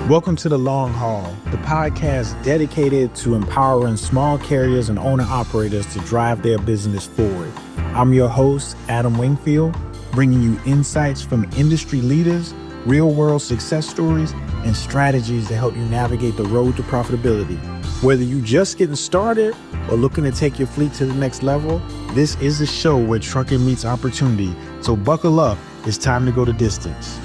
Welcome to The Long Haul, the podcast dedicated to empowering small carriers and owner-operators to drive their business forward. I'm your host, Adam Wingfield, bringing you insights from industry leaders, real-world success stories, and strategies to help you navigate the road to profitability. Whether you're just getting started or looking to take your fleet to the next level, this is the show where trucking meets opportunity. So buckle up, it's time to go the distance.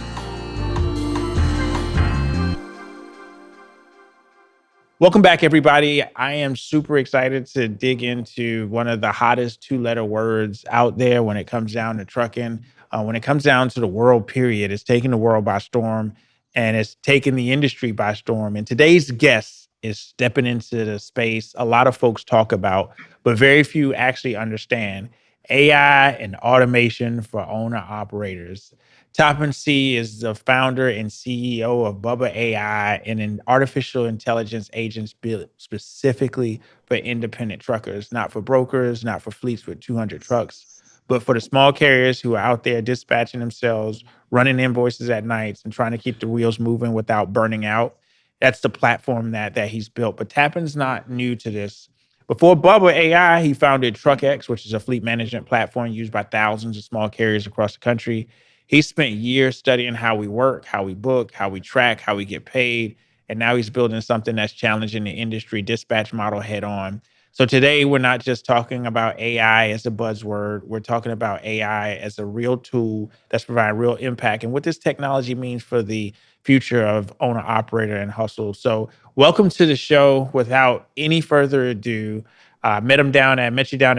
Welcome back, everybody. I am super excited to dig into one of the hottest two-letter words out there when it comes down to trucking. When it comes down to the world, period, it's taking the world by storm and it's taking the industry by storm. And today's guest is stepping into the space a lot of folks talk about, but very few actually understand AI and automation for owner operators. Tapan C is the founder and CEO of Bubba AI, and an artificial intelligence agents built specifically for independent truckers, not for brokers, not for fleets with 200 trucks, but for the small carriers who are out there dispatching themselves, running invoices at nights, and trying to keep the wheels moving without burning out. That's the platform that he's built. But Tapan's not new to this. Before Bubba AI, he founded TruckX, which is a fleet management platform used by thousands of small carriers across the country. He spent years studying how we work, how we book, how we track, how we get paid. And now he's building something that's challenging the industry dispatch model head on. So today, we're not just talking about AI as a buzzword. We're talking about AI as a real tool that's providing real impact and what this technology means for the future of owner, operator, and hustle. So welcome to the show. Without any further ado, met you down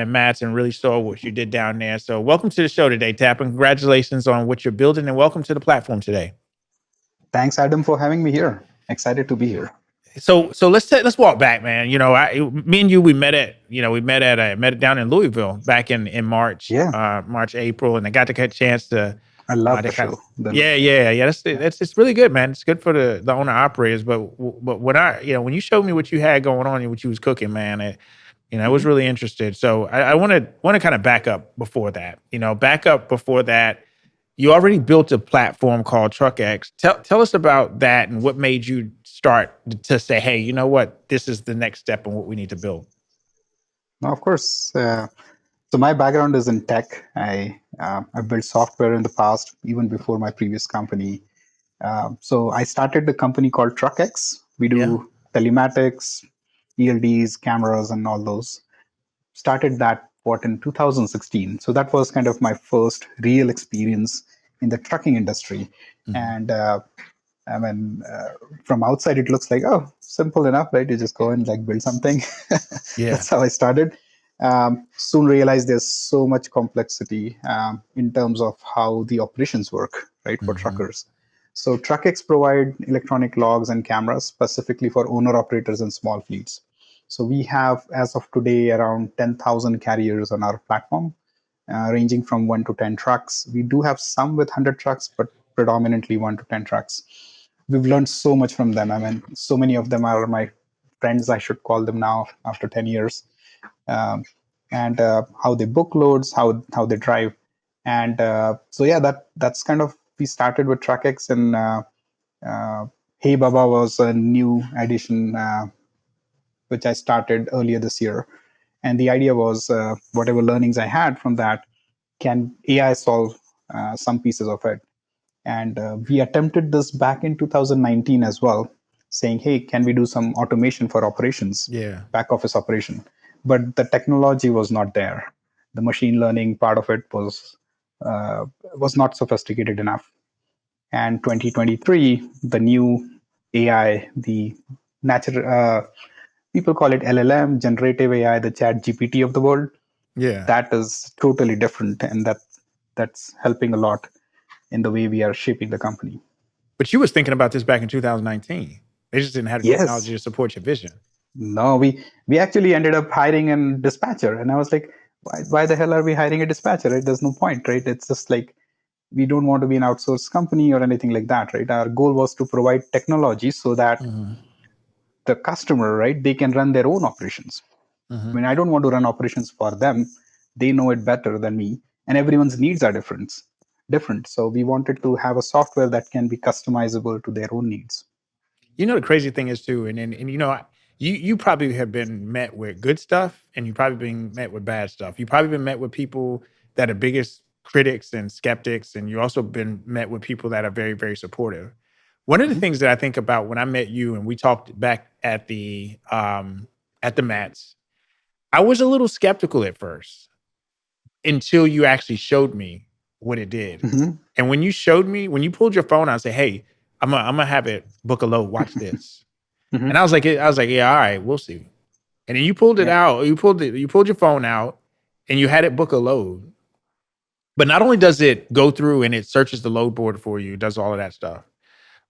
at Matt's and really saw what you did down there. So welcome to the show today, Tap, and congratulations on what you're building and welcome to the platform today. Thanks, Adam, for having me here. Excited to be here. So let's walk back, man. You know, me and you, we met down in Louisville back in March, Yeah. March, April, and I got to get a chance to. I love the Kind of, show. yeah. That's it's really good, man. It's good for the owner operators. But when you showed me what you had going on and what you was cooking, man, I was really interested. So I want to kind of back up before that. You already built a platform called TruckX. Tell us about that and what made you start to say, hey, you know what, this is the next step in what we need to build. Now, of course. So my background is in tech. I've built software in the past, even before my previous company. So I started the company called TruckX. We do telematics, ELDs, cameras, and all those. Started that in 2016. So that was kind of my first real experience in the trucking industry. Mm-hmm. And I mean, from outside, it looks like, oh, simple enough, right? You just go and like build something. Yeah. That's how I started. Soon realized there's so much complexity in terms of how the operations work, right, for truckers. So TruckX provide electronic logs and cameras specifically for owner operators and small fleets. So we have, as of today, around 10,000 carriers on our platform, ranging from 1 to 10 trucks. We do have some with 100 trucks, but predominantly 1 to 10 trucks. We've learned so much from them. I mean, so many of them are my friends, I should call them now after 10 years. And how they book loads, how they drive. And so, yeah, that's kind of, we started with TruckX, and Hey Baba was a new addition, which I started earlier this year. And the idea was whatever learnings I had from that, can AI solve some pieces of it? And we attempted this back in 2019 as well, saying, hey, can we do some automation for operations, back office operation? But the technology was not there. The machine learning part of it was not sophisticated enough. And 2023, the new AI, the natural, people call it LLM, generative AI, the chat GPT of the world. Yeah. That is totally different. And that's helping a lot in the way we are shaping the company. But you was thinking about this back in 2019. They just didn't have the technology to support your vision. No, we actually ended up hiring a dispatcher. And I was like, why the hell are we hiring a dispatcher? Right? There's no point, right? It's just like, we don't want to be an outsourced company or anything like that, right? Our goal was to provide technology so that the customer, right, they can run their own operations. I mean, I don't want to run operations for them. They know it better than me, and everyone's needs are different. So we wanted to have a software that can be customizable to their own needs. You know, the crazy thing is too, and you know, you probably have been met with good stuff, and you probably been met with bad stuff. You probably been met with people that are biggest critics and skeptics, and you also been met with people that are very, very supportive. One of the Mhm. things that I think about when I met you and we talked back at the mats, I was a little skeptical at first until you actually showed me what it did. Mhm. And when you showed me, when you pulled your phone out and say, "Hey, I'm gonna have it book a load. Watch this." And Mhm. I was like, "Yeah, all right, we'll see." And then you pulled it Yeah. out. You pulled your phone out, and you had it book a load. But not only does it go through and it searches the load board for you, does all of that stuff,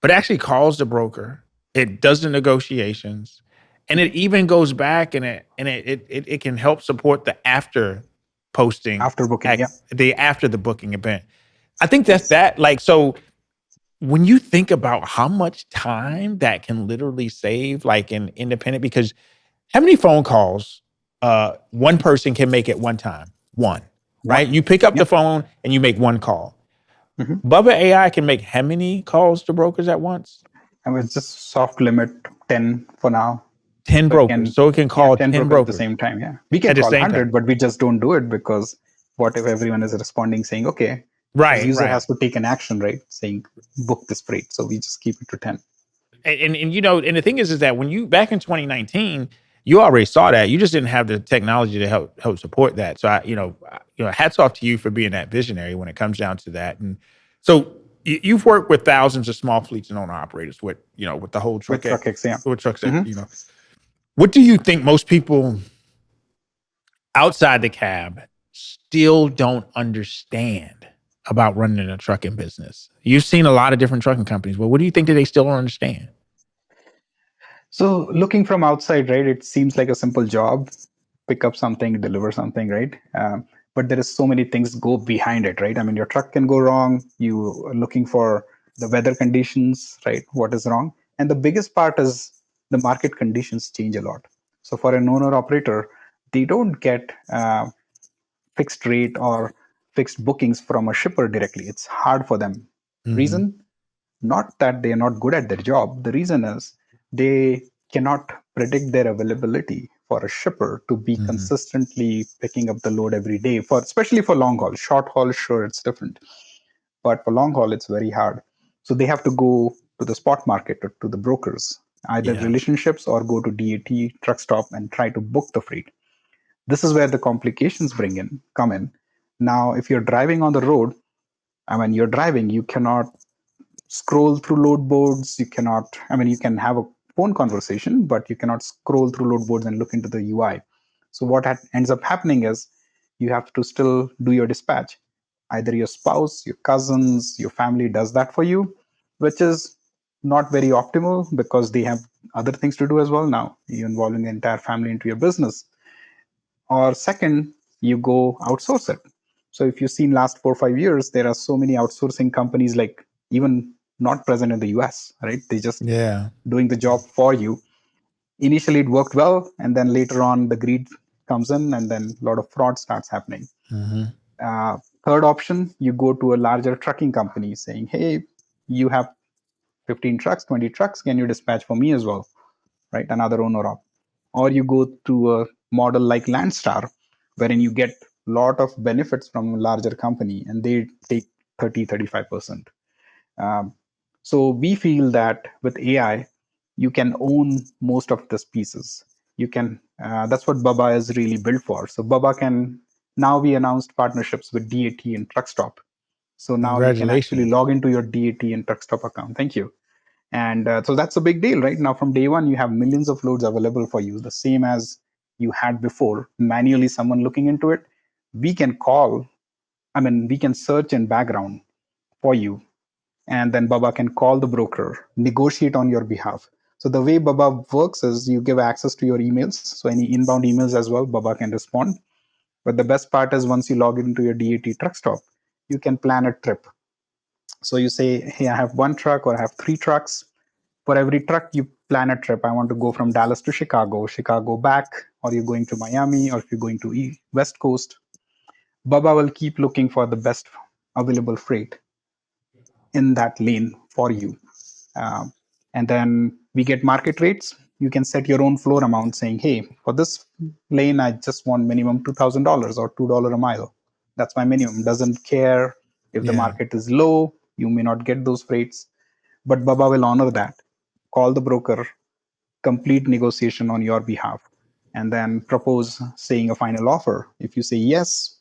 but it actually calls the broker. It does the negotiations, and it even goes back and it can help support the after posting After booking. at Yeah. the after the booking event. I think that's Yes. that like so when you think about how much time that can literally save like an independent because how many phone calls one person can make at one time? One, right? One. You pick up the Yep. phone and you make one call. Mhm. Bubba AI can make how many calls to brokers at once? I mean, just soft limit 10 for now. 10 So it brokers. can, So it can yeah, call 10 10 brokers at the brokers same time. Yeah. We can at the call same time. 100, but we just don't do it because what if everyone is responding saying, okay, because Right, user right. has to take an action, right? Saying book this freight. So we just keep it to 10. And you know, and the thing is that when you back in 2019, you already saw that. You just didn't have the technology to help support that. So hats off to you for being that visionary when it comes down to that. And so you've worked with thousands of small fleets and owner operators with with the whole With truck TruckX. Yeah. with trucks that Hmm. What do you think most people outside the cab still don't understand about running a trucking business? You've seen a lot of different trucking companies. Well, what do you think that they still don't understand? So looking from outside, right, it seems like a simple job, pick up something, deliver something, right? But there is so many things go behind it, right? I mean, your truck can go wrong. You are looking for the weather conditions, right? What is wrong? And the biggest part is the market conditions change a lot. So for an owner operator, they don't get fixed rate or fixed bookings from a shipper directly. It's hard for them. Mm-hmm. Reason, not that they are not good at their job. The reason is they cannot predict their availability for a shipper to be Mm-hmm. consistently picking up the load every day, for especially for long haul. Short haul, sure, it's different, but for long haul it's very hard. So they have to go to the spot market or to the brokers, either Yeah. relationships, or go to DAT truck stop and try to book the freight. This is where the complications come in. Now if you're driving on the road, I mean, you're driving, you cannot scroll through load boards. You cannot, I mean, you can have a phone conversation, but you cannot scroll through load boards and look into the UI. So what ends up happening is you have to still do your dispatch. Either your spouse, your cousins, your family does that for you, which is not very optimal because they have other things to do as well. Now you're involving the entire family into your business. Or second, you go outsource it. So if you've seen last 4 or 5 years, there are so many outsourcing companies, like even not present in the US, right? They just Yeah. doing the job for you. Initially it worked well, and then later on the greed comes in, and then a lot of fraud starts happening. Mm-hmm. uh, Third option, you go to a larger trucking company saying, hey, you have 15 trucks, 20 trucks, can you dispatch for me as well, right? Another owner op. Or you go to a model like Landstar, wherein you get a lot of benefits from a larger company and they take 30-35%. Um, so we feel that with AI, you can own most of these pieces. You can. That's what Bubba is really built for. So Bubba can. Now we announced partnerships with DAT and Truckstop. So now you can actually Congratulations. log into your DAT and Truckstop account. Thank you. And so that's a big deal, right? Now from day one, you have millions of loads available for you, the same as you had before. Manually, someone looking into it, we can call. I mean, we can search in background for you, and then Baba can call the broker, negotiate on your behalf. So the way Baba works is you give access to your emails. So any inbound emails as well, Baba can respond. But the best part is once you log into your DAT truck stop, you can plan a trip. So you say, hey, I have one truck or I have three trucks. For every truck, you plan a trip. I want to go from Dallas to Chicago, Chicago back, or you're going to Miami, or if you're going to West Coast. Baba will keep looking for the best available freight in that lane for you. Um, and then We get market rates. You can set your own floor amount saying, hey, for this lane, I just want minimum $2,000 or $2 a mile. That's my minimum. Doesn't care if the Yeah. market is low, you may not get those rates, but Baba will honor that. Call the broker, complete negotiation on your behalf, and then propose saying a final offer. If you say yes,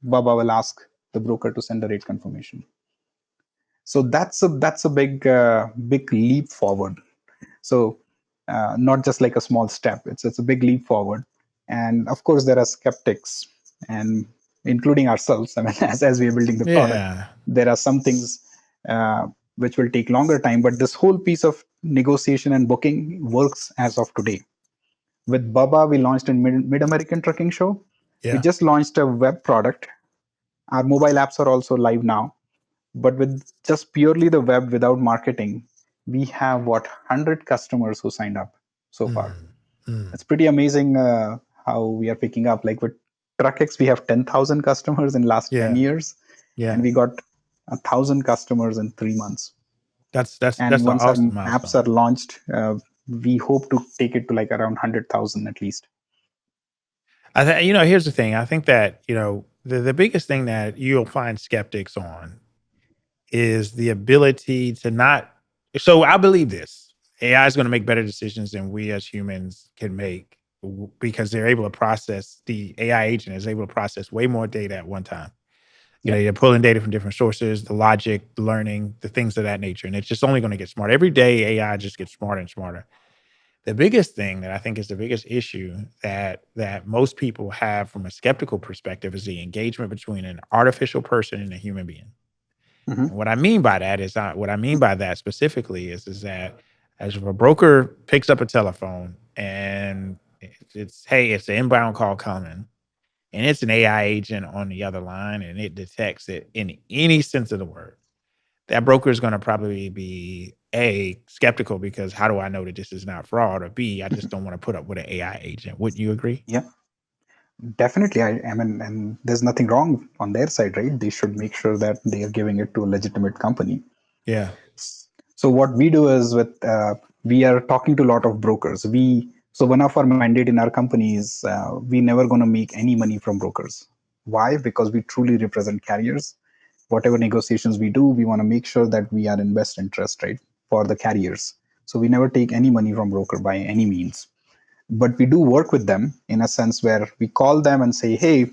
Baba will ask the broker to send a rate confirmation. So that's a big leap forward. So not just like a small step, it's a big leap forward. And of course there are skeptics, and including ourselves. I mean, as we are building the product, Yeah. there are some things uh, which will take longer time, but this whole piece of negotiation and booking works as of today. With Baba, we launched in Mid-American Trucking Show. We Yeah. just launched a web product. Our mobile apps are also live now, but with just purely the web without marketing, we have what 100 customers who signed up so far. Mm. Mm. It's pretty amazing how we are picking up. Like with TruckX, we have 10,000 customers in last 10 Yeah. years, and Yeah. we got 1,000 customers in 3 months. That's And an once our awesome apps are milestone. launched, we hope to take it to like around 100,000 at least. Here's the thing. I think that, the biggest thing that you'll find skeptics on is the ability to not. So I believe this. AI is going to make better decisions than we as humans can make because they're able to process the AI agent is able to process way more data at one time. Yep. You're pulling data from different sources, the logic, the learning, the things of that nature. And it's just only going to get smarter. Every day, AI just gets smarter and smarter. The biggest thing that I think is the biggest issue that most people have from a skeptical perspective is the engagement between an artificial person and a human being. Mm-hmm. And what I mean by that is not what I mean by that specifically is that as if a broker picks up a telephone and it's hey, it's an inbound call coming, and it's an AI agent on the other line, and it detects it in any sense of the word. That broker is going to probably be A, skeptical because how do I know that this is not fraud? Or B, I just don't want to put up with an AI agent. Wouldn't you agree? Yep. Definitely. I mean, and there's nothing wrong on their side, right? They should make sure that they are giving it to a legitimate company. Yeah. So what we do is we are talking to a lot of brokers. So one of our mandate in our company is we never going to make any money from brokers. Why? Because we truly represent carriers. Whatever negotiations we do, we want to make sure that we are in best interest, right, for the carriers. So we never take any money from broker by any means. But we do work with them in a sense where we call them and say, hey,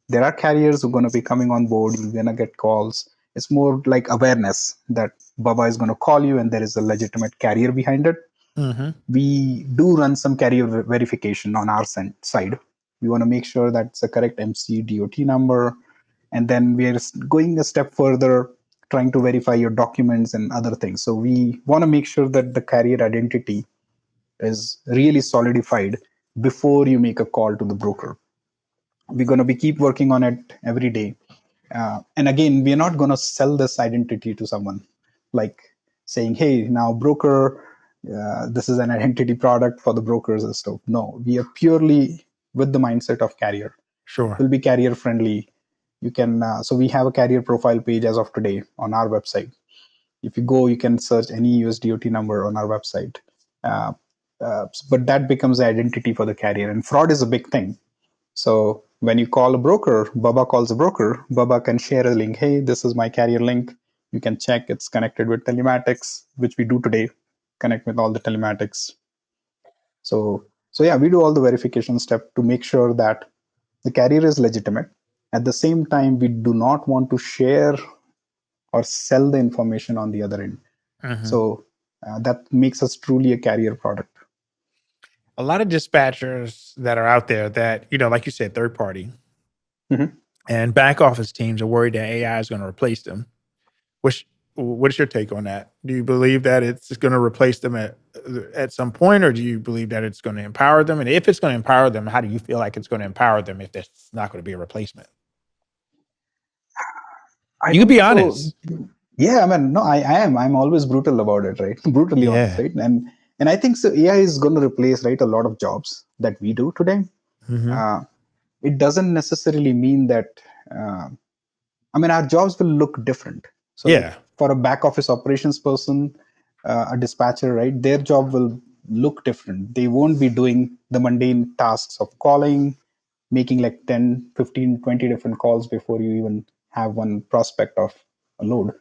there are carriers who are going to be coming on board. You're going to get calls. It's more like awareness that Baba is going to call you and there is a legitimate carrier behind it. Mm-hmm. We do run some carrier verification on our side. We want to make sure that's the correct MC DOT number. And then we are going a step further, trying to verify your documents and other things. So we want to make sure that the carrier identity is really solidified before you make a call to the broker. We're going to be keep working on it every day. And again, we're not going to sell this identity to someone like saying, hey, now broker, this is an identity product for the brokers and stuff. No, we are purely with the mindset of carrier. Sure. Will be carrier friendly. You can so we have a carrier profile page as of today on our website. If you go, you can search any USDOT number on our website. uh, but that becomes the identity for the carrier, and fraud is a big thing. So when you call a broker, Baba calls a broker, Baba can share a link. Hey, this is my carrier link. You can check it's connected with telematics, which we do today, connect with all the telematics. So yeah, we do all the verification step to make sure that the carrier is legitimate. At the same time, we do not want to share or sell the information on the other end. Mm-hmm. So that makes us truly a carrier product. A lot of dispatchers that are out there that, like you said, third party Mhm. and back office teams are worried that AI is going to replace them. Which, what's your take on that? Do you believe that it's going to replace them at some point, or do you believe that it's going to empower them? And if it's going to empower them, how do you feel like it's going to empower them if it's not going to be a replacement? I You can be don't so. honest. Yeah, I mean, no, I am. I'm always brutal about it, right? Brutally honest, Yeah. right? And I think so. AI is going to replace right a lot of jobs that we do today. Hmm. Uh, it doesn't necessarily mean that. Uh, I mean, our jobs will look different. So, like Yeah. for a back office operations person, a dispatcher, right, their job will look different. They won't be doing the mundane tasks of calling, making like 10, 15, 20 different calls before you even have one prospect of a load.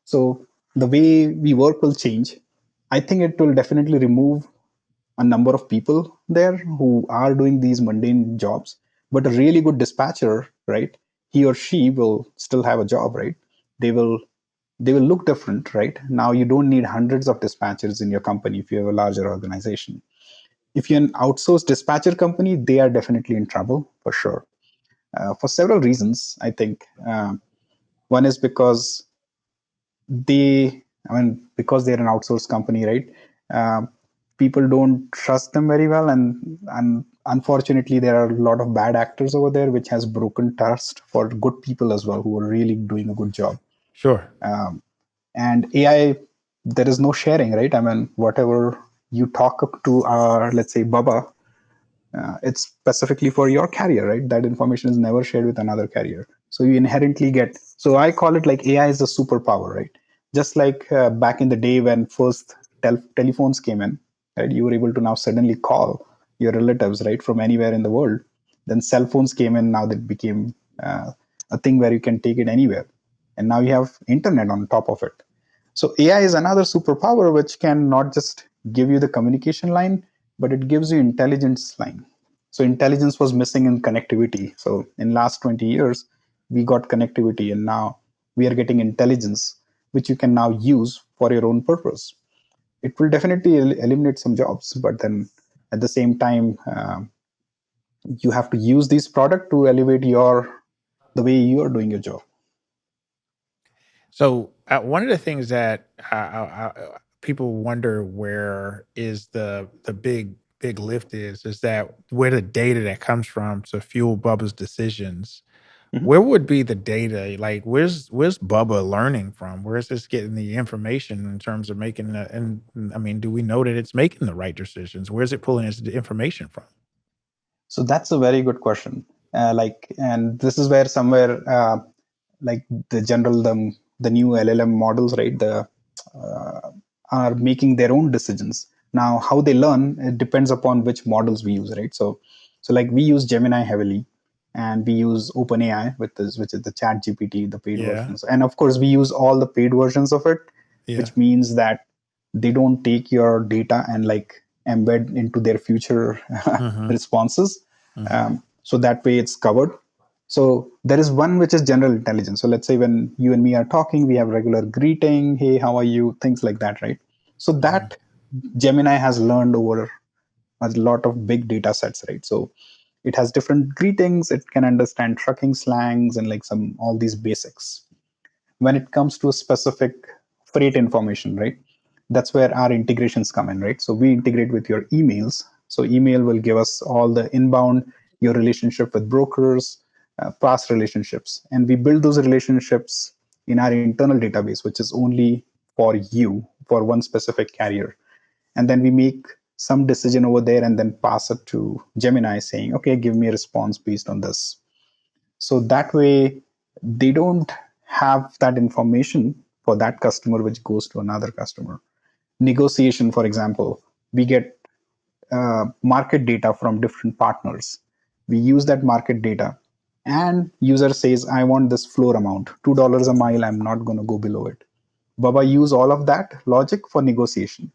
So the way we work will change. I think it will definitely remove a number of people there who are doing these mundane jobs. But a really good dispatcher, right, he or she will still have a job, right? They will they will look different, right? Now you don't need hundreds of dispatchers in your company if you have a larger organization. If you're an outsourced dispatcher company, they are definitely in trouble for sure, for several reasons. I think one is because because they're an outsourced company, right? Um, People don't trust them very well, and unfortunately, there are a lot of bad actors over there, which has broken trust for good people as well who are really doing a good job. Sure. And AI, there is no sharing, right? I mean, whatever you talk to, let's say Bubba, it's specifically for your carrier, right? That information is never shared with another carrier. So you inherently get. So I call it like AI is a superpower, right? Just like back in the day when first telephones came in, right? You were able to now suddenly call your relatives, right, from anywhere in the world. Then cell phones came in. Now that became a thing where you can take it anywhere, and now you have internet on top of it. So AI is another superpower which can not just give you the communication line, but it gives you intelligence line. So intelligence was missing in connectivity. So in last 20 years, we got connectivity, and now we are getting intelligence, which you can now use for your own purpose. It will definitely eliminate some jobs, but then at the same time, you have to use this product to elevate your the way you are doing your job. So one of the things that people wonder where is the big lift is that where the data that comes from to fuel Bubba's decisions. Mhm. Where would be the data? Like, where's Bubba learning from? Where is this getting the information in terms of making the and I mean, do we know that it's making the right decisions? Where's it pulling its information from? So that's a very good question. And this is where somewhere like the new LLM models, right? Uh, are making their own decisions now. How they learn, it depends upon which models we use, right? So like we use Gemini heavily, and we use OpenAI with this, which is the Chat GPT, the paid Yeah. versions, and of course we use all the paid versions of it, Yeah. which means that they don't take your data and like embed into their future Mhm. responses. Mhm. So that way it's covered. So there is one which is general intelligence. So let's say when you and me are talking, we have regular greeting, hey, how are you, things like that, right? So Mhm. that Gemini has learned over a lot of big data sets, right? So it has different greetings, it can understand trucking slangs and like some all these basics. When it comes to a specific freight information, right, that's where our integrations come in, right? So we integrate with your emails. So email will give us all the inbound, your relationship with brokers, past relationships, and we build those relationships in our internal database, which is only for you, for one specific carrier. And then we make some decision over there and then pass it to Gemini saying, okay, give me a response based on this. So that way they don't have that information for that customer which goes to another customer. Negotiation, for example, we get market data from different partners. We use that market data, and user says, I want this floor amount, $2 a mile, I'm not going to go below it. Baba use all of that logic for negotiation.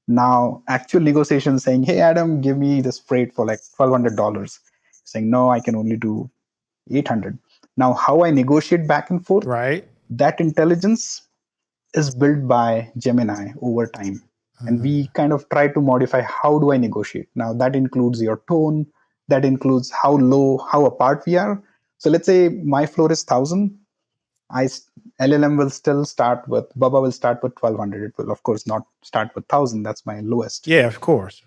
Now actual negotiation saying, hey Adam, give me this freight for like $1,200, saying no, I can only do 800. Now how I negotiate back and forth, Right. that intelligence is built by Gemini over time. And we Mhm. kind of try to modify how do I negotiate. Now that includes your tone, that includes how low, how apart we are. So let's say my floor is 1,000. I LLM will still start with Baba will start with 1,200. It will of course not start with 1,000. That's my lowest. Yeah, of course.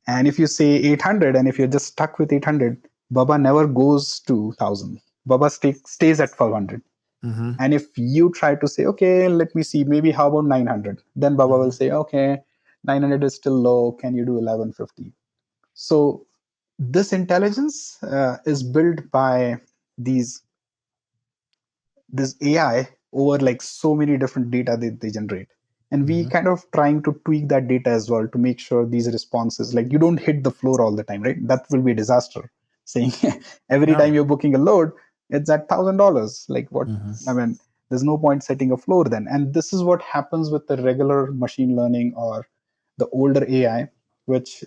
And if you say 800, and if you're just stuck with 800, Baba never goes to 1,000. Baba stays at 1,200. Mhm. And if you try to say, okay, let me see, maybe how about 900? Then Baba will Mhm. say, okay, 900 is still low. Can you do 1150? So this intelligence is built by these this AI over like so many different data they generate. and we Hmm. kind of trying to tweak that data as well to make sure these responses, like you don't hit the floor all the time, right? That will be a disaster. Saying every time No. you're booking a load, it's at $1,000. Like what? Hmm. I mean, there's no point setting a floor then. And this is what happens with the regular machine learning or the older AI, which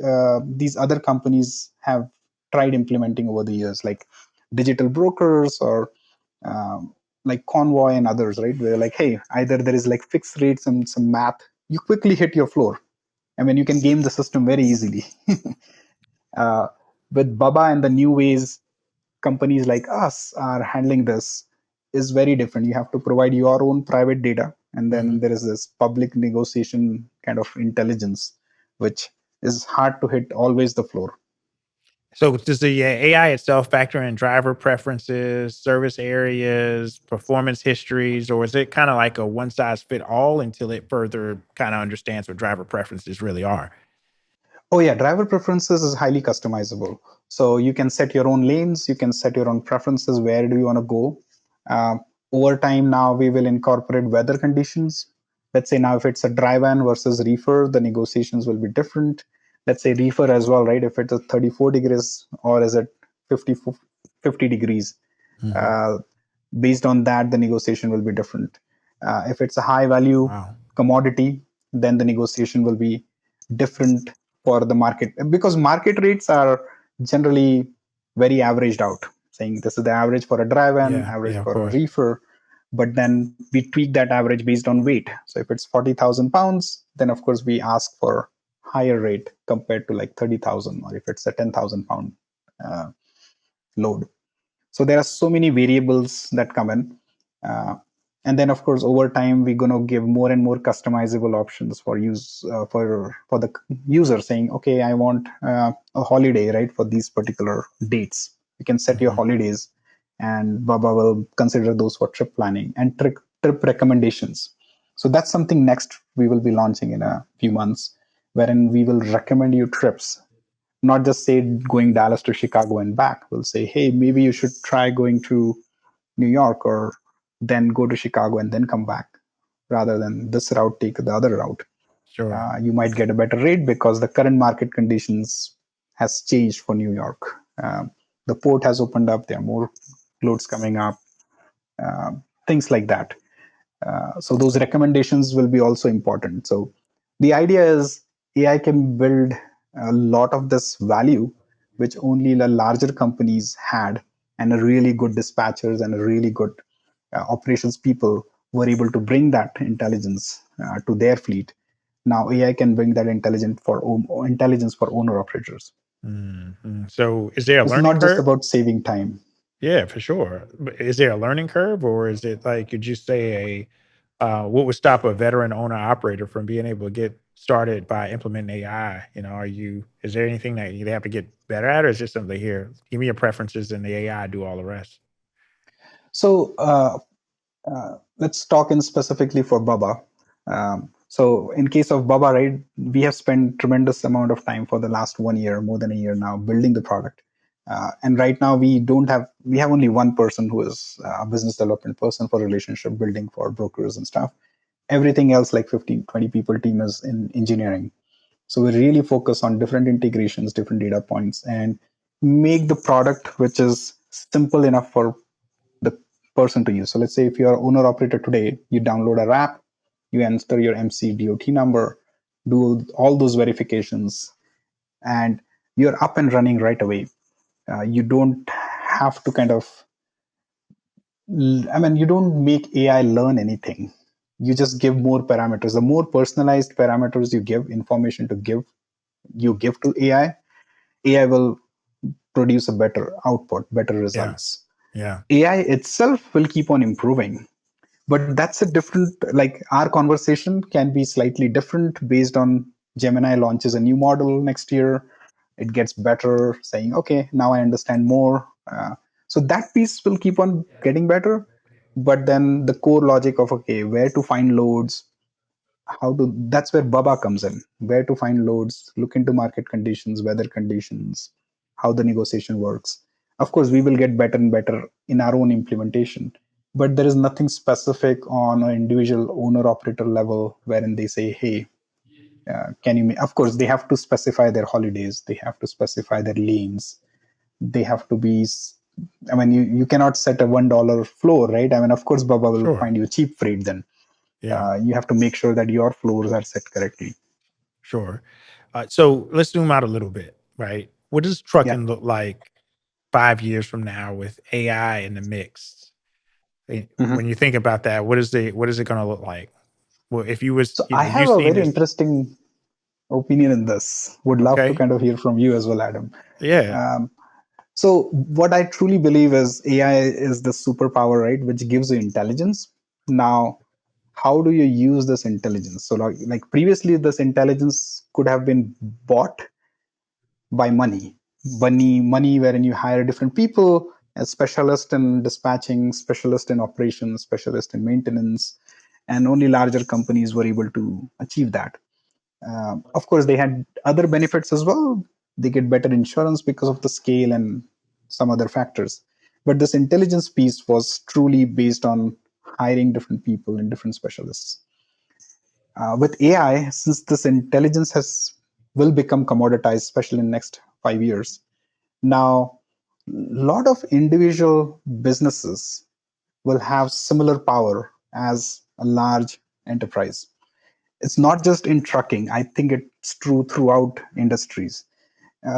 these other companies have tried implementing over the years, like digital brokers or like Convoy and others, right? Where like, hey, either there is like fixed rates and some math, you quickly hit your floor. I mean, you can game the system very easily. uh, with Baba and the new ways companies like us are handling this is very different. You have to provide your own private data, and Hmm. then there is this public negotiation kind of intelligence, which is hard to hit always the floor. So does the AI itself factor in driver preferences, service areas, performance histories, or is it kind of like a one size fit all until it further kind of understands what driver preferences really are? Oh yeah, driver preferences is highly customizable. So you can set your own lanes, you can set your own preferences. Where do you want to go? Uh, Over time, now we will incorporate weather conditions. Let's say now if it's a dry van versus reefer, the negotiations will be different. Let's say reefer as well, right? If it's a 34 degrees or is it 50, 50 degrees? Hmm. Uh, Based on that, the negotiation will be different. If it's a high value Wow. commodity, then the negotiation will be different for the market, because market rates are generally very averaged out, saying this is the average for a dry van, Yeah. average Yeah. Of for a course. reefer. But then we tweak that average based on weight. So if it's 40,000 pounds, then of course we ask for higher rate compared to like 30,000, or if it's a 10,000 pound uh, load. So there are so many variables that come in. uh, and then of course over time we're going to give more and more customizable options for use, for the user, saying okay, I want a holiday, right, for these particular dates. You can set your Hmm. holidays, and Baba will consider those for trip planning and trip recommendations. So that's something next we will be launching in a few months, wherein we will recommend you trips, not just say going Dallas to Chicago and back. We'll say, hey, maybe you should try going to New York, or then go to Chicago and then come back, rather than this route, take the other route. Sure. You might get a better rate because the current market conditions has changed for New York. The port has opened up. There are more loads coming up. Things like that. So those recommendations will be also important. So the idea is AI can build a lot of this value, which only the larger companies had, and a really good dispatchers and a really good operations people were able to bring that intelligence to their fleet. Now AI can bring that intelligence for owner operators. Mhm. So is there a It's learning not just curve? about saving time. Yeah, for sure. But is there a learning curve, or is it like, could you say what would stop a veteran owner operator from being able to get started by implementing AI? Is there anything that they have to get better at, or is just something here? Give me your preferences, and the AI do all the rest. So let's talk in specifically for Baba. So in case of Baba, right, we have spent tremendous amount of time for the last 1 year, more than a year now, building the product. And right now we have only one person who is a business development person for relationship building for brokers and stuff. Everything else, like 15, 20 people team, is in engineering. So we really focus on different integrations, different data points, and make the product which is simple enough for the person to use. So let's say if you're owner operator today, you download a app, you enter your MC DOT number, do all those verifications, and you're up and running right away. You don't have to kind of, I mean, you don't make AI learn anything. You just give more parameters. The more personalized parameters you give, information you give to AI, AI will produce a better output, better Yeah, results. yeah, AI itself will keep on improving, but that's a different, like our conversation can be slightly different based on Gemini launches a new model next year. It gets better, saying, okay, now I understand more. So that piece will keep on getting better. But then the core logic of, okay, where to find loads, that's where Baba comes in. Where to find loads, look into market conditions, weather conditions, how the negotiation works. Of course, we will get better and better in our own implementation. but there is nothing specific on an individual owner operator level wherein they say, hey, can you of course they have to specify their holidays, they have to specify their lanes, they have to be, I mean, you cannot set a $1 floor, right? I mean, of course Baba will Sure. find you cheap freight then. Yeah. You have to make sure that your floors are set correctly. Sure. So let's zoom out a little bit, right? What does Yeah. trucking look like 5 years from now with AI in the mix? When Mhm. you think about that, what is it going to look like? Well, if you was, So I you have a seen very this, interesting opinion in this. Would love to okay? kind of hear from you as well, Adam. Yeah. Um, so what I truly believe is AI is the superpower, right, which gives you intelligence. Now, how do you use this intelligence? So like previously, this intelligence could have been bought by money wherein you hire different people, a specialist in dispatching, specialist in operations, specialist in maintenance, and only larger companies were able to achieve that. Of course, they had other benefits as well. They get better insurance because of the scale and some other factors. But this intelligence piece was truly based on hiring different people and different specialists. With AI, since this intelligence has will become commoditized, especially in next 5 years, now a lot of individual businesses will have similar power as a large enterprise. It's not just in trucking. I think it's true throughout industries.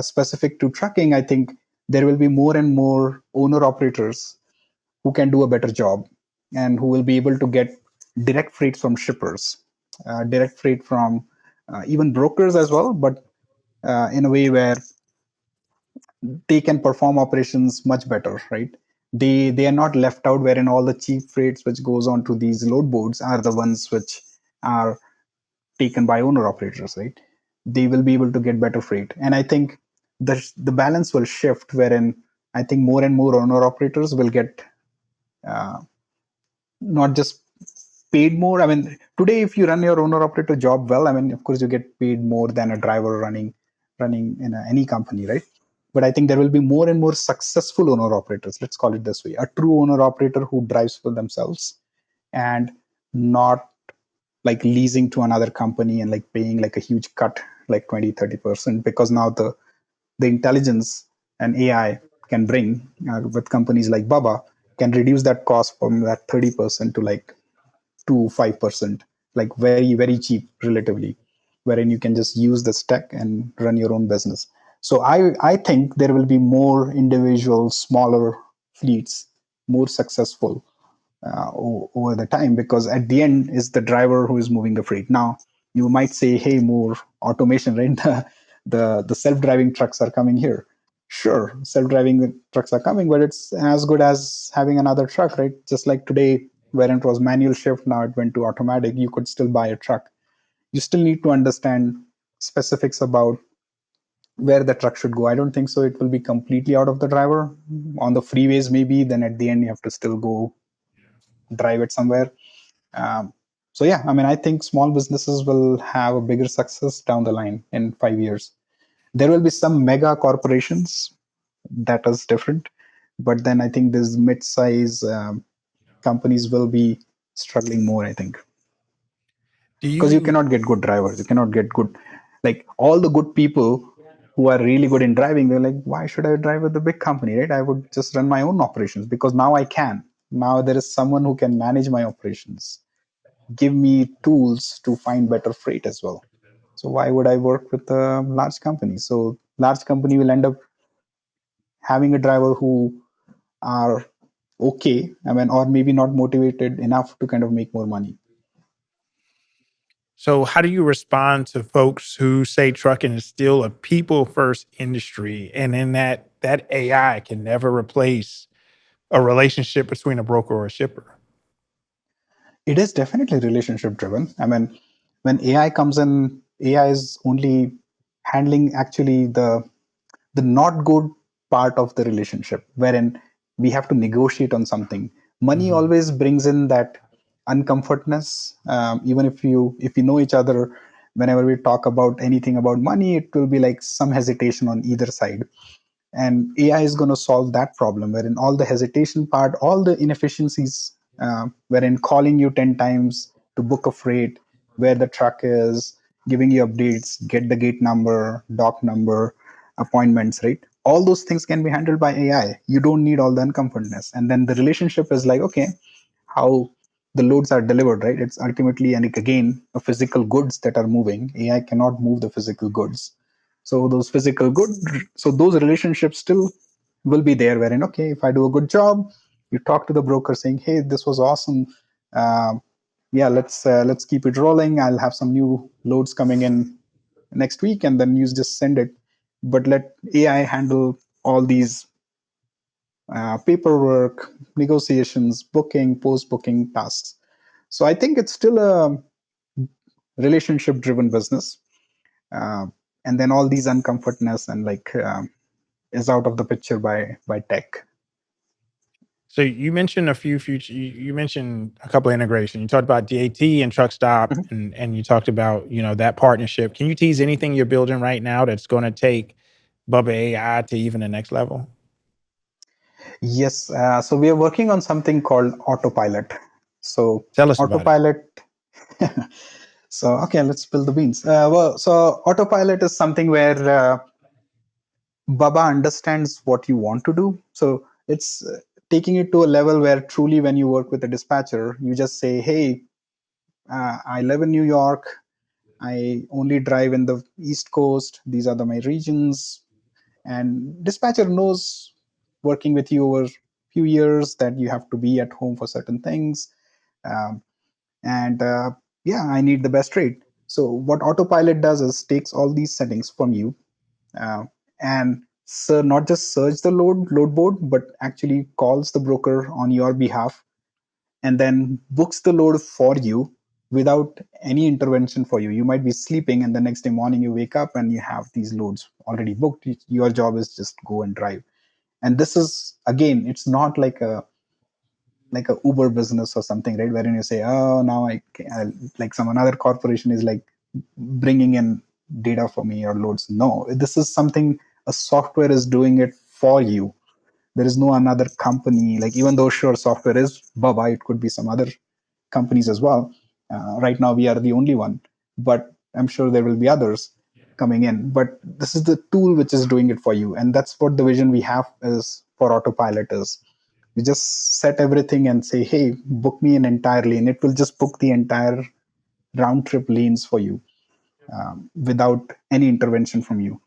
Specific to trucking, I think there will be more and more owner operators who can do a better job and who will be able to get direct freight from shippers, direct freight from even brokers as well, but in a way where they can perform operations much better, right? They are not left out wherein all the cheap freights which goes on to these load boards are the ones which are taken by owner operators, right? They will be able to get better freight. And I think the balance will shift wherein I think more and more owner operators will get uh, not just paid more. I mean, today if you run your owner operator job well, I mean, of course you get paid more than a driver running in any company, right? But I think there will be more and more successful owner operators. Let's call it this way: a true owner operator who drives for themselves and not like leasing to another company and like paying like a huge cut, like 20-30%, because now the intelligence and AI can bring with companies like Baba can reduce that cost from that 30% to like 2-5%, like very very cheap relatively, wherein you can just use this tech and run your own business. So I think there will be more individual smaller fleets more successful over the time, because at the end is the driver who is moving the freight. Now you might say, hey, more automation, right? The self-driving trucks are coming here. Sure, self-driving trucks are coming, but it's as good as having another truck, right? Just like today, where it was manual shift, now it went to automatic. You could still buy a truck. You still need to understand specifics about where the truck should go. I don't think so it will be completely out of the driver. On the freeways maybe, then at the end you have to still go drive it somewhere. um, so yeah, I mean, I think small businesses will have a bigger success down the line in 5 years. There will be some mega corporations that is different, but then I think these mid-size companies will be struggling more. I think Do because you you cannot get good drivers, you cannot get good, like all the good people who are really good in driving. They're like, why should I drive with the big company, right? I would just run my own operations because now I can. Now there is someone who can manage my operations, give me tools to find better freight as well. So why would I work with a large company? So large company will end up having a driver who are okay, I mean, or maybe not motivated enough to kind of make more money. So, how do you respond to folks who say trucking is still a people first industry, and in that AI can never replace a relationship between a broker or a shipper? It is definitely relationship driven. I mean, when AI comes in, AI is only handling actually the not good part of the relationship, wherein we have to negotiate on something. Money Mhm. always brings in that uncomfortness. Even if you know each other, whenever we talk about anything about money, it will be like some hesitation on either side. And AI is going to solve that problem, wherein all the hesitation part, all the inefficiencies wherein calling you 10 times to book a freight, where the truck is, giving you updates, get the gate number, dock number, appointments, right? All those things can be handled by AI. You don't need all the uncomfortness. And then the relationship is like, okay, how the loads are delivered, right? It's ultimately, and again, a physical goods that are moving. AI cannot move the physical goods. So those physical goods, so those relationships still will be there. Wherein, okay, if I do a good job, you talk to the broker saying, "Hey, this was awesome. Um, yeah, let's keep it rolling. I'll have some new loads coming in next week," and then you just send it. But let AI handle all these paperwork, negotiations, booking, post booking tasks. So I think it's still a relationship driven business. Uh, and then all these uncomfortness and like is out of the picture by tech. So you mentioned a few future. You mentioned a couple of integration. You talked about DAT and Truck Stop, Mhm. and you talked about that partnership. Can you tease anything you're building right now that's going to take Bubba AI to even the next level? Yes, so we are working on something called autopilot. So Tell us about it. autopilot. So okay, let's spill the beans. Well, so autopilot is something where Baba understands what you want to do. So it's taking it to a level where truly, when you work with a dispatcher, you just say, "Hey, I live in New York. I only drive in the East Coast. These are my regions." And dispatcher knows, working with you over few years, that you have to be at home for certain things. Um, and yeah, I need the best rate. So what autopilot does is takes all these settings from you, uh, and not just search the load board, but actually calls the broker on your behalf and then books the load for you without any intervention for you. You might be sleeping, and the next day morning you wake up and you have these loads already booked. Your job is just go and drive. And this is, again, it's not like a Uber business or something, right? Wherein you say, "Oh, now like some another corporation is like bringing in data for me or loads." No, this is something, a software is doing it for you. There is no another company. Like, even though sure, software is Baba, it could be some other companies as well. Right now, we are the only one, but I'm sure there will be others coming in. But this is the tool which is doing it for you, and that's what the vision we have is for autopilot is. You just set everything and say, "Hey, book me an entire lane." It will just book the entire round trip lanes for you, without any intervention from you.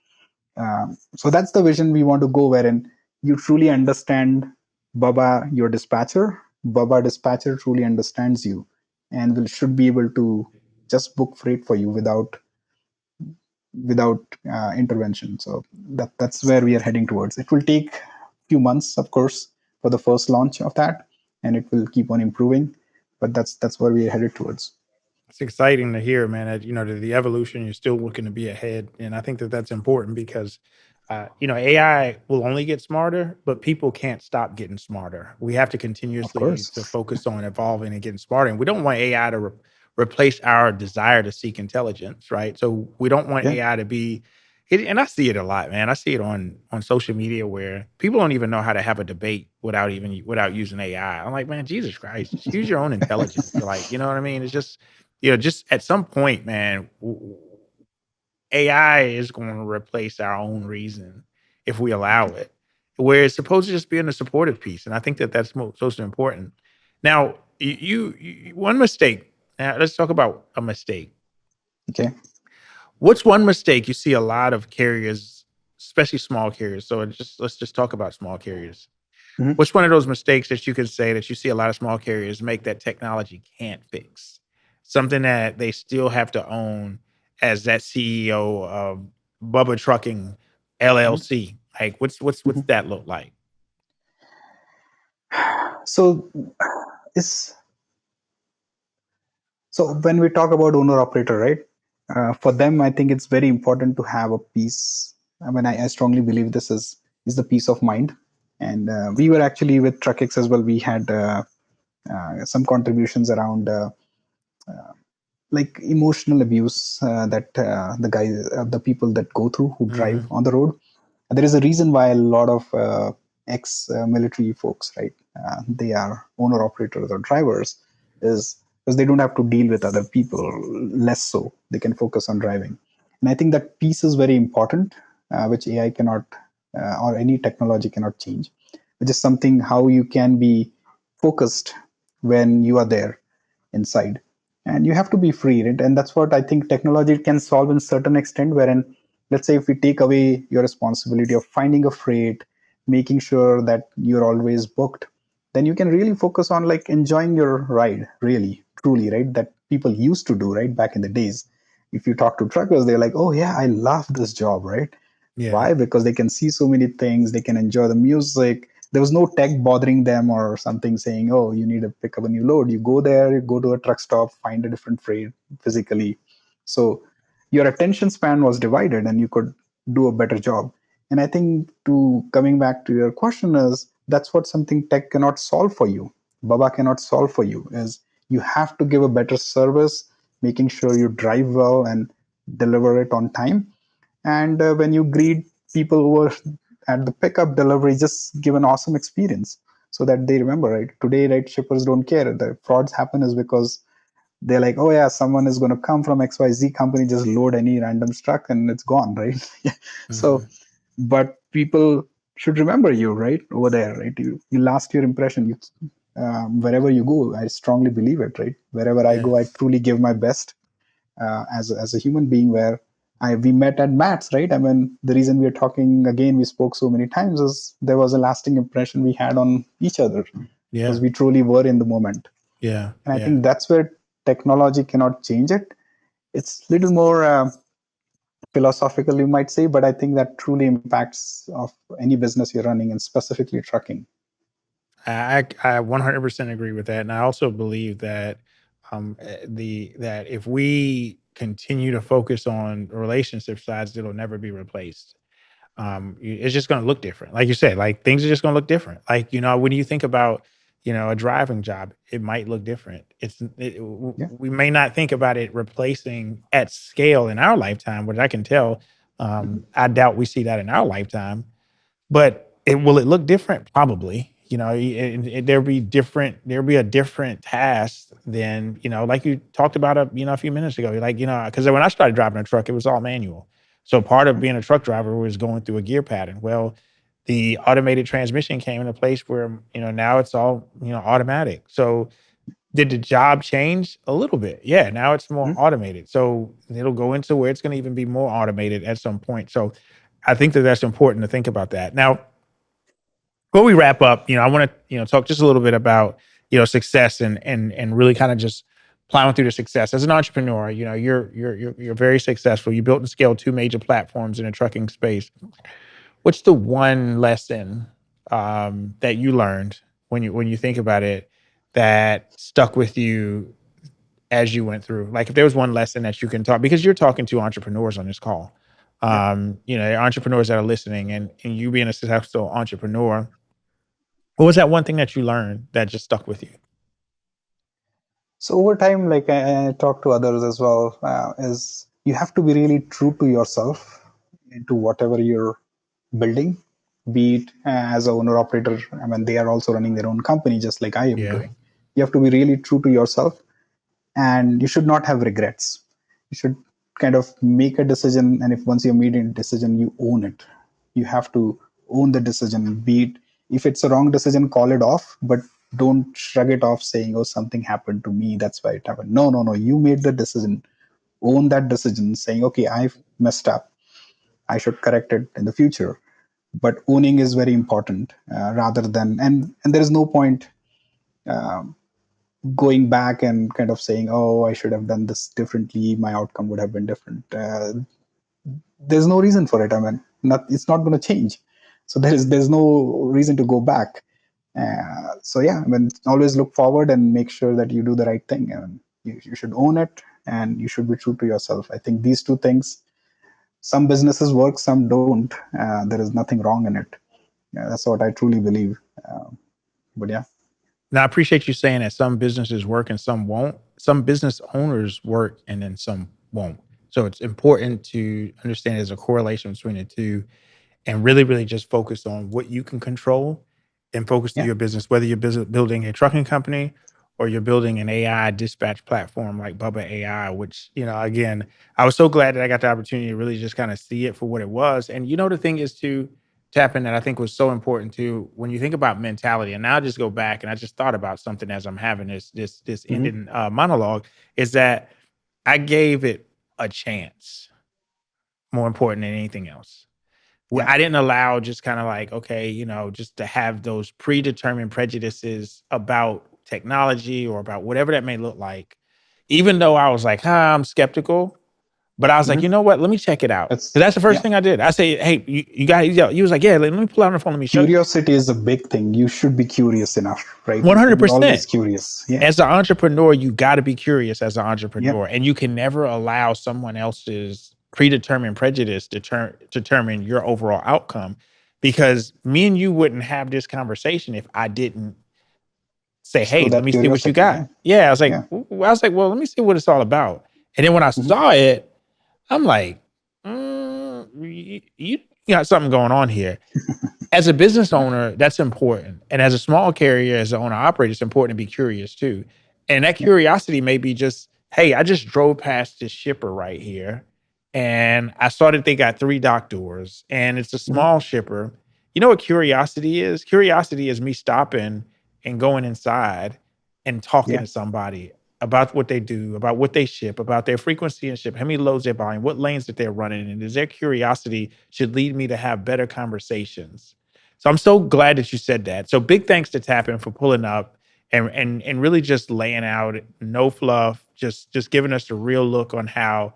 So that's the vision we want to go, wherein you truly understand Baba, your dispatcher. Baba dispatcher truly understands you, and should be able to just book freight for you without intervention. So that's where we are heading towards. It will take few months, of course, for the first launch of that, and it will keep on improving. But that's where we are headed towards. It's exciting to hear, man. That the evolution, you're still looking to be ahead, and I think that that's important because AI will only get smarter, but people can't stop getting smarter. We have to Of continuously to course. focus on evolving and getting smarter, and we don't want AI to replace our desire to seek intelligence, right? So we don't want Yeah. AI to be. And I see it a lot, man. I see it on social media where people don't even know how to have a debate without using AI. I'm like, man, Jesus Christ, just use your own intelligence. Like, you know what I mean? It's just just at some point, man, AI is going to replace our own reason if we allow it, where it's supposed to just be in a supportive piece. And I think that that's most important. Now, one mistake. Now, let's talk about a mistake. Okay. What's one mistake you see a lot of carriers, especially small carriers? So let's just talk about small carriers. Mhm. What's one of those mistakes that you can say that you see a lot of small carriers make that technology can't fix? Something that they still have to own as that CEO of Bubba Trucking Mhm. LLC. Like what's Mhm. that look like? So is so when we talk about owner operator, right? For them, I think it's very important to have a peace. I mean, I strongly believe this is the peace of mind. And we were actually with TruckX as well. We had some contributions around like emotional abuse that the people that go through, who drive Mhm. on the road. There is a reason why a lot of ex-military folks, right? They are owner operators or drivers, is because they don't have to deal with other people. Less so, they can focus on driving. And I think that piece is very important, which AI cannot or any technology cannot change, which is something how you can be focused when you are there inside, and you have to be free, right? And that's what I think technology can solve in certain extent, wherein, let's say, if we take away your responsibility of finding a freight, making sure that you're always booked, then you can really focus on like enjoying your ride, really truly, right? That people used to do, right, back in the days. If you talk to truckers, they're like, oh yeah, I love this job, right? Yeah. Why? Because they can see so many things, they can enjoy the music. There was no tech bothering them or something saying, oh, you need to pick up a new load. You go there, you go to a truck stop, find a different freight physically. So your attention span was divided and you could do a better job. And I think, to coming back to your question, is that's what something tech cannot solve for you, Baba cannot solve for you, is you have to give a better service, making sure you drive well and deliver it on time. And when you greet people who are at the pickup delivery, just give an awesome experience so that they remember, right? Today, right, shippers don't care. The frauds happen is because they're like, oh yeah, someone is going to come from XYZ company, just load any random truck and it's gone, right? Yeah. So, Mhm. but people should remember you, right, over there, right? You last your impression. Wherever you go, I strongly believe it, right? Wherever I Yeah. go, I truly give my best as a human being. Where we met at Mats, right? I mean, the reason we are talking again, we spoke so many times, is there was a lasting impression we had on each other because Yeah. we truly were in the moment. Yeah. And I Yeah. think that's where technology cannot change it. It's a little more philosophical, you might say, but I think that truly impacts of any business you're running, and specifically trucking. I 100% agree with that, and I also believe that the that if we continue to focus on relationship sides, it'll never be replaced. It's just going to look different. Like you said, like things are just going to look different. Like, when you think about, a driving job, it might look different. Yeah. We may not think about it replacing at scale in our lifetime, which I can tell. Mhm. I doubt we see that in our lifetime, but will it look different? Probably. There'll be a different task than, like you talked about a few minutes ago. Like, because when I started driving a truck, it was all manual. So part of being a truck driver was going through a gear pattern. Well, the automated transmission came into place where, now it's all, automatic. So did the job change? A little bit. Yeah. Now it's more Mhm. automated. So it'll go into where it's going to even be more automated at some point. So I think that that's important to think about that. Now, before we wrap up, I want to, talk just a little bit about, success and really kind of just plowing through the success as an entrepreneur. You're very successful. You built and scaled two major platforms in the trucking space. What's the one lesson that you learned when you think about it that stuck with you as you went through? Like, if there was one lesson that you can talk, because you're talking to entrepreneurs on this call, Yeah. entrepreneurs that are listening, and you being a successful entrepreneur, what was that one thing that you learned that just stuck with you? So over time, like I talk to others as well, is you have to be really true to yourself into whatever you're building, be it as a owner operator. I mean, they are also running their own company, just like I am Yeah. doing. You have to be really true to yourself, and you should not have regrets. You should kind of make a decision, and if once you made a decision, you own it. You have to own the decision. Be it, if it's a wrong decision, call it off, but don't shrug it off saying, oh, something happened to me, that's why it happened. No, no, no, you made the decision. Own that decision, saying, okay, I've messed up, I should correct it in the future. But owning is very important, rather than, and there is no point going back and kind of saying, oh, I should have done this differently, my outcome would have been different. There's no reason for it. I mean, it's not going to change. So there's no reason to go back. So yeah, I mean, always look forward and make sure that you do the right thing. I mean, you should own it, and you should be true to yourself. I think these two things, some businesses work, some don't. There is nothing wrong in it. Yeah, that's what I truly believe. But yeah. Now, I appreciate you saying that some businesses work and some won't. Some business owners work and then some won't. So it's important to understand there's a correlation between the two. and really, really just focus on what you can control and focus to Yeah. your business, whether you're building a trucking company or you're building an AI dispatch platform like Bubba AI, which, again, I was so glad that I got the opportunity to really just kind of see it for what it was. And the thing is to tap in that I think was so important too, when you think about mentality, and now I just go back and I just thought about something as I'm having this Hmm. ending monologue, is that I gave it a chance more important than anything else. Yeah. I didn't allow just kind of like, okay, just to have those predetermined prejudices about technology or about whatever that may look like. Even though I was like, I'm skeptical, but I was like, Hmm. you know what? Let me check it out. Cause That's that's the first yeah. thing I did. I say, hey, you got, you was like, yeah, let me pull out the phone. Let me show you. Curiosity is a big thing. You should be curious enough, right? You should be 100%. always curious. Yeah. As an entrepreneur, you got to be curious as an Yeah. entrepreneur, and you can never allow someone else's predetermined prejudice to determine your overall outcome. Because me and you wouldn't have this conversation if I didn't say, Show "Hey, let that me see what you curiosity. got." Yeah. Yeah, Yeah. I was like, "Well, let me see what it's all about." And then when I Hmm. saw it, I'm like, you got something going on here." As a business Yeah. owner, that's important. And as a small carrier, as an owner operator, it's important to be curious too. And that Yeah. curiosity may be just, hey, I just drove past this shipper right here and I saw that they got three dock doors and it's a Hmm. small shipper. You know what curiosity is? Curiosity is me stopping and going inside and talking Yeah. to somebody about what they do, about what they ship, about their frequency and ship, how many loads they're buying, what lanes that they're running. And is their curiosity should lead me to have better conversations. So I'm so glad that you said that. So big thanks to Tappan for pulling up and really just laying out no fluff, just giving us a real look on how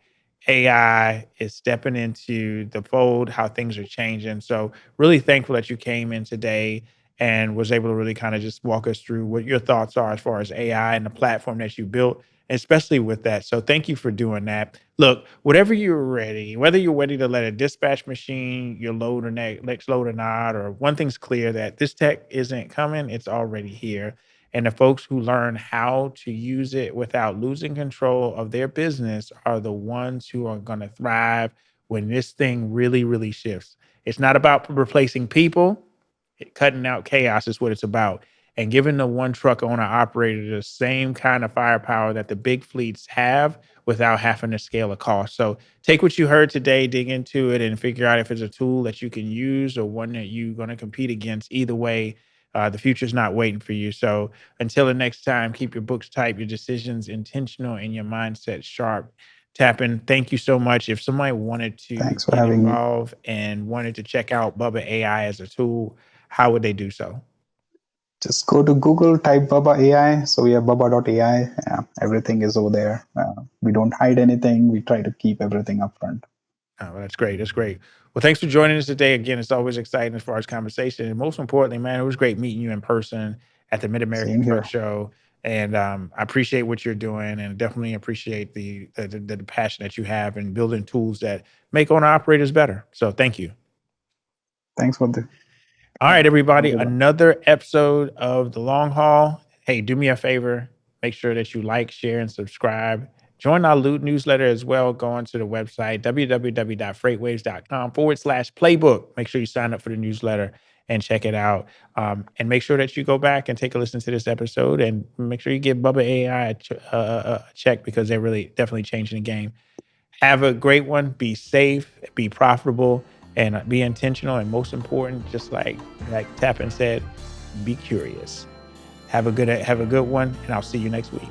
AI is stepping into the fold, how things are changing. So really thankful that you came in today and was able to really kind of just walk us through what your thoughts are as far as AI and the platform that you built, especially with that. So thank you for doing that. Look, whatever you're ready, whether you're ready to let a dispatch machine your load or next load or not, or one thing's clear that this tech isn't coming, it's already here. And the folks who learn how to use it without losing control of their business are the ones who are going to thrive when this thing really, really shifts. It's not about replacing people, cutting out chaos is what it's about. And giving the one truck owner operator the same kind of firepower that the big fleets have without having to scale a cost. So take what you heard today, dig into it, and figure out if it's a tool that you can use or one that you're going to compete against. Either way, the future's not waiting for you. So until the next time, keep your books tight, your decisions intentional, and your mindset sharp. Tapping, thank you so much. If somebody wanted to Thanks for get having me. involved and wanted to check out Bubba AI as a tool, how would they do so? Just go to Google, type Bubba AI. So we have Bubba.ai. Everything is over there. We don't hide anything. We try to keep everything upfront. Oh, well, that's great. That's great. Well, thanks for joining us today. Again, it's always exciting as far as conversation. And most importantly, man, it was great meeting you in person at the Mid American Same Truck here. Show. And I appreciate what you're doing, and definitely appreciate the passion that you have in building tools that make owner operators better. So, thank you. Thanks for the. All Yeah. right, Have a everybody, good one. another episode of The Long Haul. Hey, do me a favor. Make sure that you like, share, and subscribe. Join our loot newsletter as well. Go on to the website, www.freightwaves.com/playbook. Make sure you sign up for the newsletter and check it out. And make sure that you go back and take a listen to this episode and make sure you give Bubba AI a check because they're really definitely changing the game. Have a great one. Be safe, be profitable, and be intentional. And most important, just like Tappan said, be curious. Have a good one, and I'll see you next week.